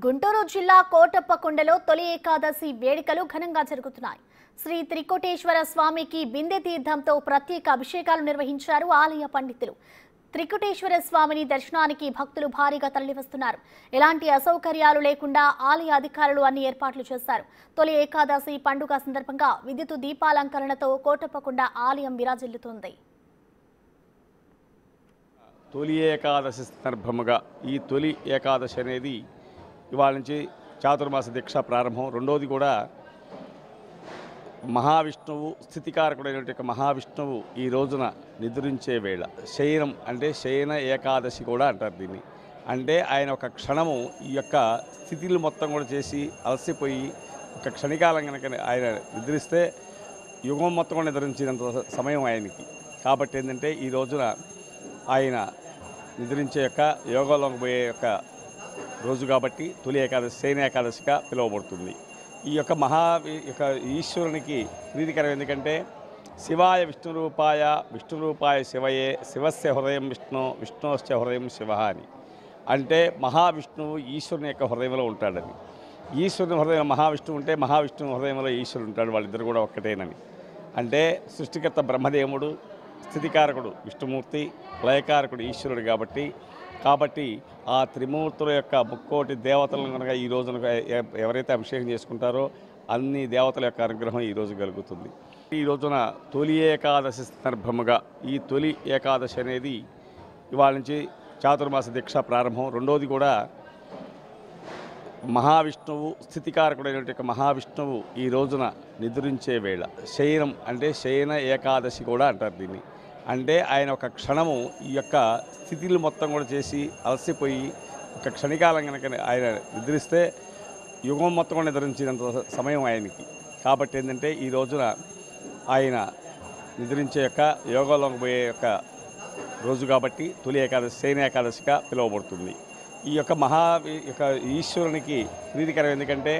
గుంటూరు జిల్లా కోటప్పకొండలో తొలి ఏకాదశి వేడుకలు ఘనంగా జరుగుతున్నాయి. శ్రీ త్రికోటేశ్వర స్వామికి బిందె తీర్థంతో ప్రత్యేక అభిషేకాలు నిర్వహించారు ఆలయ పండితులు. త్రికోటేశ్వర స్వామిని దర్శనానికి భక్తులు భారీగా తరలివస్తున్నారు. ఎలాంటి అసౌకర్యాలు లేకుండా ఆలయ అధికారులు అన్ని ఏర్పాట్లు చేశారు. తొలి ఏకాదశి పండుగ సందర్భంగా విద్యుత్ దీపాలంకరణతో కోటప్పకొండ ఆలయం విరాజిల్లుతోంది. తొలి ఏకాదశి సందర్భముగా ఈ తొలి ఏకాదశి అనేది ఇవాళ నుంచి చాతుర్మాస దీక్ష ప్రారంభం. రెండోది కూడా మహావిష్ణువు స్థితికారకుడైనటువంటి మహావిష్ణువు ఈ రోజున నిద్రించే వేళ శయనం అంటే శయన ఏకాదశి కూడా అంటారు దీన్ని. అంటే ఆయన ఒక క్షణము ఈ యొక్క స్థితిలు మొత్తం కూడా చేసి అలసిపోయి ఒక క్షణికాలం కనుక ఆయన నిద్రిస్తే యుగం మొత్తం కూడా నిద్రించినంత సమయం ఆయనకి. కాబట్టి ఏంటంటే ఈ రోజున ఆయన నిద్రించే యొక్క యోగంలోకి పోయే యొక్క రోజు కాబట్టి తొలి ఏకాదశి శయన ఏకాదశిగా పిలువబడుతుంది. ఈ యొక్క ఈశ్వరునికి ప్రీతికరం. ఎందుకంటే శివాయ విష్ణురూపాయ శివయే శివస్య హృదయం విష్ణు విష్ణోశ్చ హృదయం శివ అని. అంటే మహావిష్ణువు ఈశ్వరుని యొక్క హృదయంలో ఉంటాడని. ఈశ్వరుని హృదయం మహావిష్ణువు ఉంటే మహావిష్ణువు హృదయంలో ఈశ్వరుడు ఉంటాడు. వాళ్ళిద్దరు కూడా ఒక్కటేనని. అంటే సృష్టికర్త బ్రహ్మదేవుడు, స్థితికారకుడు విష్ణుమూర్తి, లయకారకుడు ఈశ్వరుడు కాబట్టి ఆ త్రిమూర్తుల యొక్క ముక్కోటి దేవతలను కనుక ఈ రోజున ఎవరైతే అభిషేకం చేసుకుంటారో అన్ని దేవతల యొక్క అనుగ్రహం ఈరోజు కలుగుతుంది. ఈ రోజున తొలి ఏకాదశి సందర్భముగా ఈ తొలి ఏకాదశి అనేది ఇవాళ నుంచి చాతుర్మాస దీక్ష ప్రారంభం. రెండోది కూడా మహావిష్ణువు స్థితికారకుడైనటువంటి మహావిష్ణువు ఈ రోజున నిద్రించే వేళ శయనం అంటే శయన ఏకాదశి కూడా అంటారు దీన్ని. అంటే ఆయన ఒక క్షణము ఈ యొక్క స్థితిలు మొత్తం కూడా చేసి అలసిపోయి ఒక క్షణికాలం కనుక ఆయన నిద్రిస్తే యుగం మొత్తం కూడా నిద్రించినంత సమయం ఆయనకి. కాబట్టి ఏంటంటే ఈ రోజున ఆయన నిద్రించే యొక్క యోగంలోకి పోయే యొక్క రోజు కాబట్టి తొలి ఏకాదశి శయన ఏకాదశిగా పిలువబడుతుంది. ఈ యొక్క ఈశ్వరునికి ప్రీతికరం. ఎందుకంటే